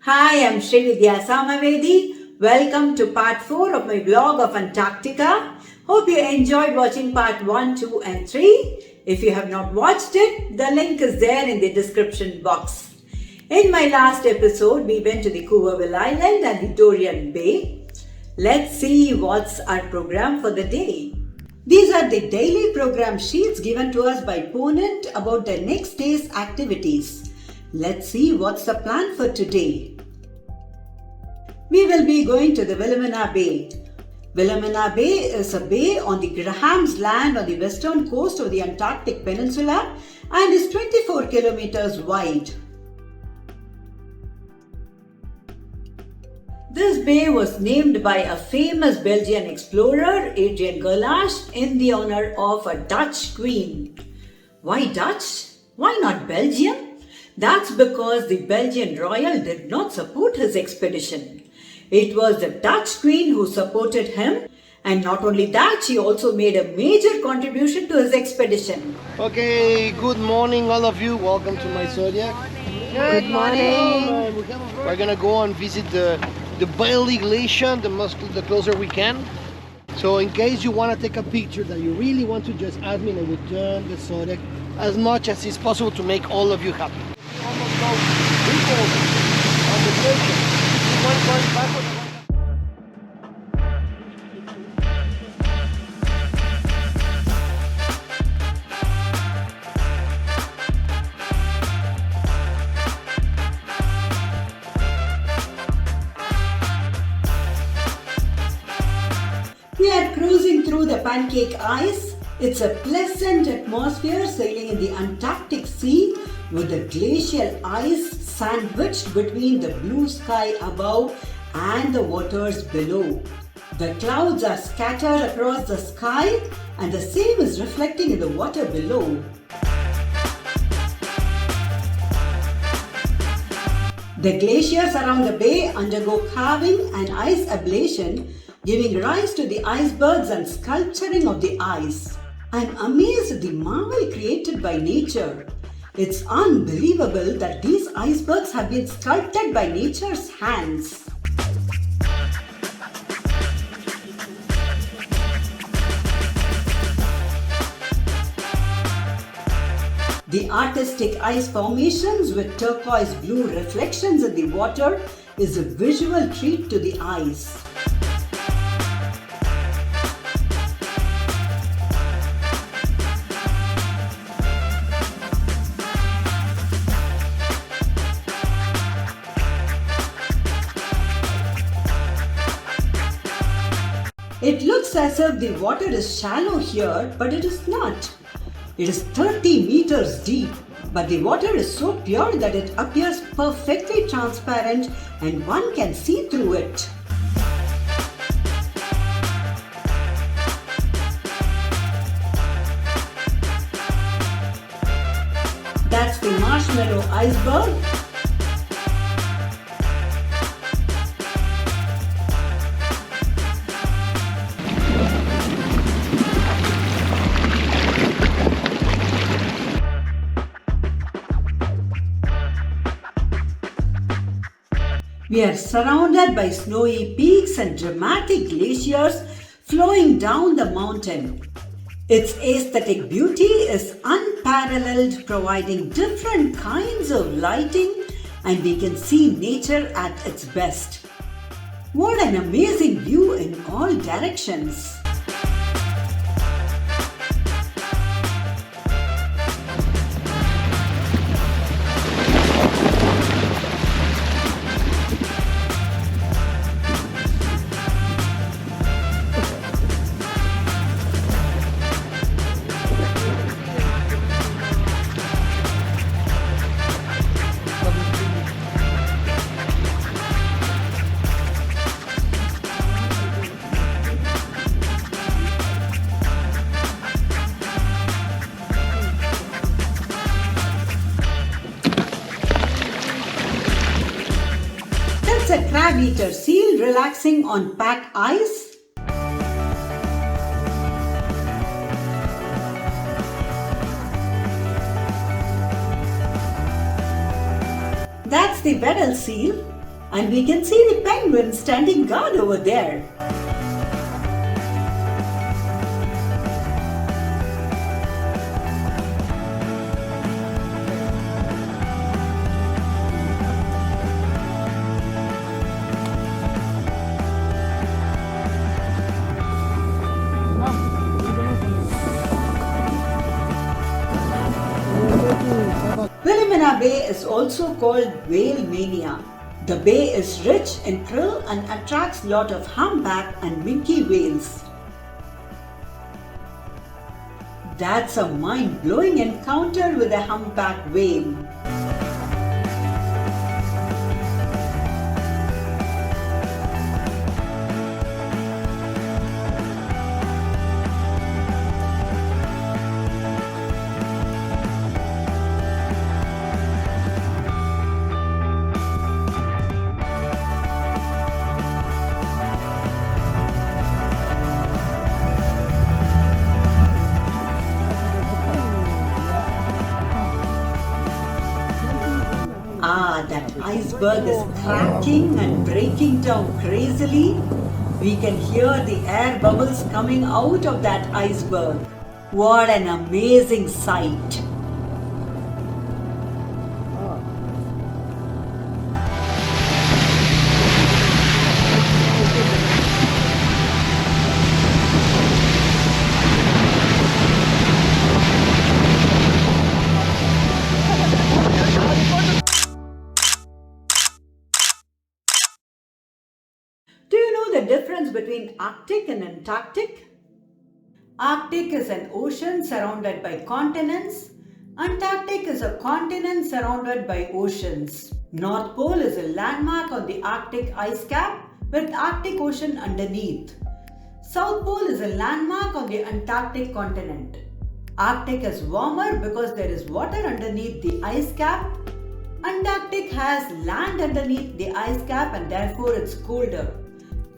Hi, I'm Srividya Samavedi. Welcome to part 4 of my vlog of Antarctica. Hope you enjoyed watching part 1, 2 and 3. If you have not watched it, the link is there in the description box. In my last episode, we went to the Couvervile Island and the Dorian Bay. Let's see what's our program for the day. These are the daily program sheets given to us by Ponant about the next day's activities. Let's see what's the plan for today. We will be going to the Wilhemina Bay. Wilhemina Bay is a bay on the Graham's Land on the western coast of the Antarctic Peninsula and is 24 kilometers wide. This bay was named by a famous Belgian explorer, Adrian Gerlache, in the honor of a Dutch queen. Why Dutch? Why not Belgium? That's because the Belgian royal did not support his expedition. It was the Dutch queen who supported him, and not only that, she also made a major contribution to his expedition. Okay, good morning all of you. Welcome to my Zodiac. Good morning. We're gonna go and visit the Bailey Glacier, the closer we can. So in case you want to take a picture that you really want to, just ask me and I will turn the Zodiac as much as is possible to make all of you happy. Almost no people on the glacier. One going backwards. We are cruising through the pancake ice. It's a pleasant atmosphere sailing in the Antarctic Sea with the glacial ice sandwiched between the blue sky above and the waters below. The clouds are scattered across the sky and the same is reflecting in the water below. The glaciers around the bay undergo carving and ice ablation, giving rise to the icebergs and sculpturing of the ice. I'm amazed at the marvel created by nature. It's unbelievable that these icebergs have been sculpted by nature's hands. The artistic ice formations with turquoise blue reflections in the water is a visual treat to the eyes. It looks as if the water is shallow here, but it is not. It is 30 meters deep, but the water is so pure that it appears perfectly transparent and one can see through it. That's the marshmallow iceberg. We are surrounded by snowy peaks and dramatic glaciers flowing down the mountain. Its aesthetic beauty is unparalleled, providing different kinds of lighting, and we can see nature at its best. What an amazing view in all directions! That's a crab-eater seal relaxing on packed ice. That's the Weddell seal. And we can see the penguins standing guard over there. Wilhemina Bay is also called Wilhemina. The bay is rich in krill and attracts a lot of humpback and minke whales. That's a mind-blowing encounter with a humpback whale. That iceberg is cracking and breaking down crazily. We can hear the air bubbles coming out of that iceberg. What an amazing sight! Do you know the difference between Arctic and Antarctic? Arctic is an ocean surrounded by continents. Antarctic is a continent surrounded by oceans. North Pole is a landmark on the Arctic ice cap with Arctic Ocean underneath. South Pole is a landmark on the Antarctic continent. Arctic is warmer because there is water underneath the ice cap. Antarctic has land underneath the ice cap and therefore it's colder.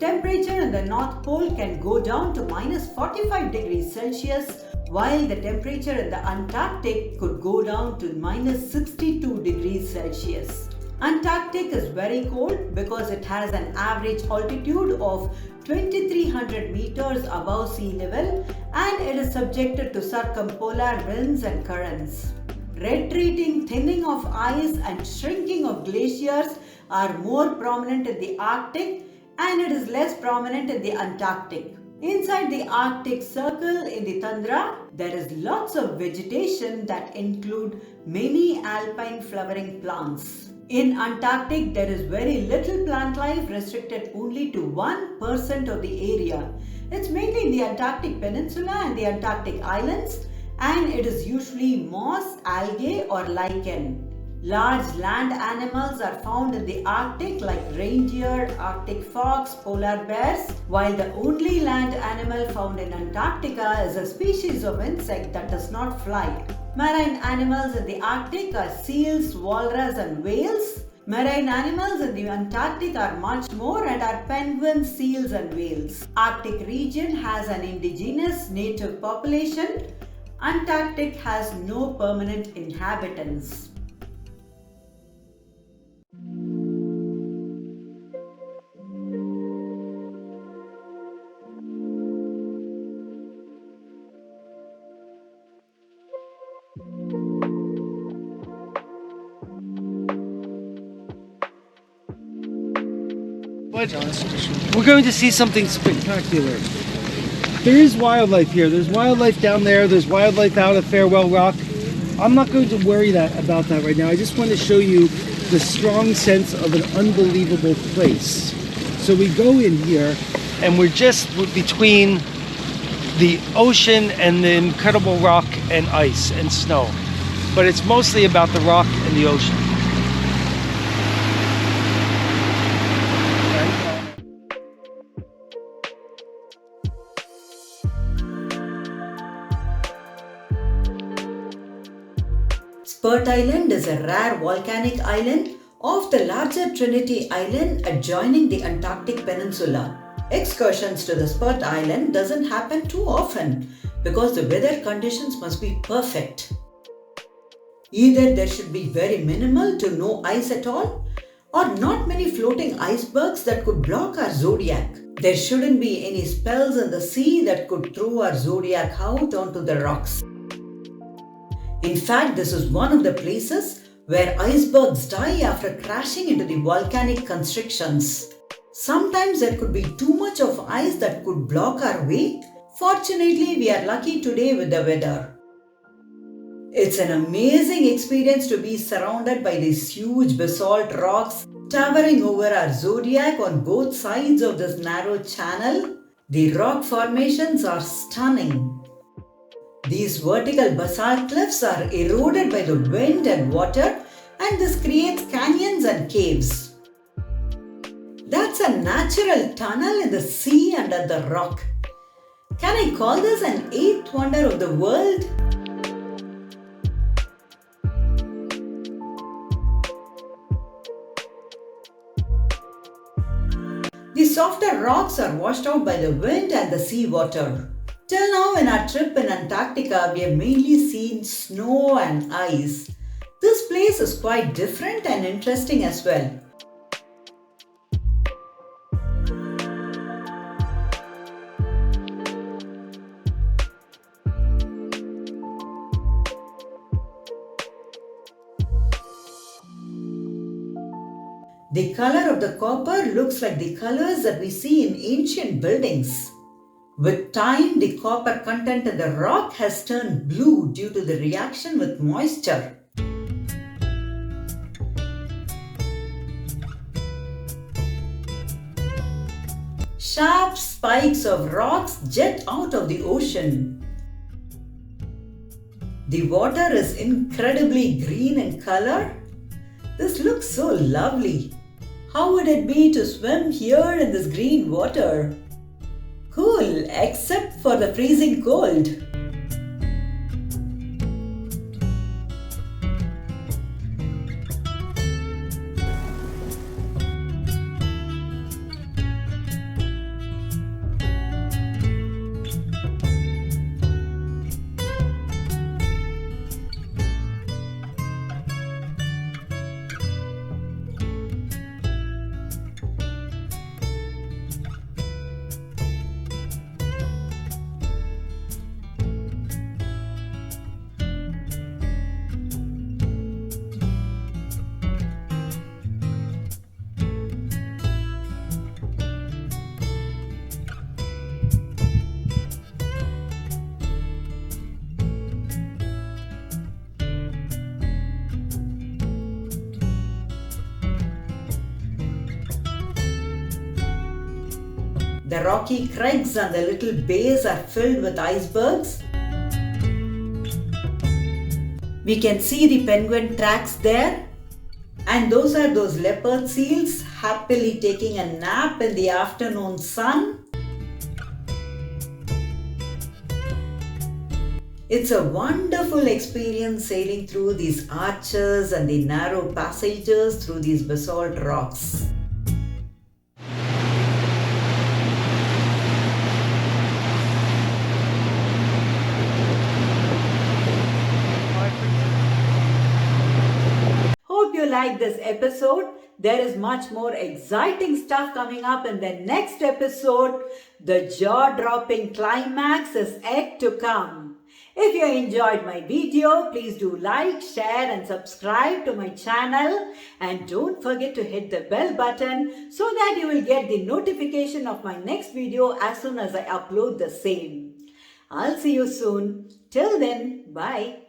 Temperature in the North Pole can go down to -45 degrees Celsius, while the temperature in the Antarctic could go down to -62 degrees Celsius. Antarctic is very cold because it has an average altitude of 2300 meters above sea level and it is subjected to circumpolar winds and currents. Retreating, thinning of ice and shrinking of glaciers are more prominent in the Arctic and it is less prominent in the Antarctic. Inside the Arctic Circle in the tundra, there is lots of vegetation that include many alpine flowering plants. In Antarctic, there is very little plant life, restricted only to 1% of the area. It's mainly in the Antarctic Peninsula and the Antarctic Islands, and it is usually moss, algae or lichen. Large land animals are found in the Arctic like reindeer, Arctic fox, polar bears, while the only land animal found in Antarctica is a species of insect that does not fly. Marine animals in the Arctic are seals, walrus and whales. Marine animals in the Antarctic are much more and are penguins, seals and whales. Arctic region has an indigenous native population. Antarctic has no permanent inhabitants. But we're going to see something spectacular. There is wildlife here. There's wildlife down there. There's wildlife out at Farewell Rock. I'm not going to worry about that right now. I just want to show you the strong sense of an unbelievable place. So we go in here and we're between the ocean and the incredible rock and ice and snow. But it's mostly about the rock and the ocean. Spert Island is a rare volcanic island off the larger Trinity Island adjoining the Antarctic Peninsula. Excursions to the Spert Island doesn't happen too often because the weather conditions must be perfect. Either there should be very minimal to no ice at all, or not many floating icebergs that could block our zodiac. There shouldn't be any spells in the sea that could throw our zodiac out onto the rocks. In fact, this is one of the places where icebergs die after crashing into the volcanic constrictions. Sometimes there could be too much of ice that could block our way. Fortunately, we are lucky today with the weather. It's an amazing experience to be surrounded by these huge basalt rocks towering over our zodiac on both sides of this narrow channel. The rock formations are stunning. These vertical basalt cliffs are eroded by the wind and water, and this creates canyons and caves. That's a natural tunnel in the sea under the rock. Can I call this an eighth wonder of the world? The softer rocks are washed out by the wind and the sea water. Till now in our trip in Antarctica, we have mainly seen snow and ice. This place is quite different and interesting as well. The color of the copper looks like the colors that we see in ancient buildings. With time, the copper content in the rock has turned blue due to the reaction with moisture. Sharp spikes of rocks jet out of the ocean. The water is incredibly green in color. This looks so lovely. How would it be to swim here in this green water? Cool, except for the freezing cold. The rocky crags and the little bays are filled with icebergs. We can see the penguin tracks there, and those are those leopard seals happily taking a nap in the afternoon sun. It's a wonderful experience sailing through these arches and the narrow passages through these basalt rocks. Hope you like this episode. There is much more exciting stuff coming up in the next episode. The jaw-dropping climax is yet to come. If you enjoyed my video, please do like, share and subscribe to my channel. And don't forget to hit the bell button so that you will get the notification of my next video as soon as I upload the same. I'll see you soon. Till then, bye.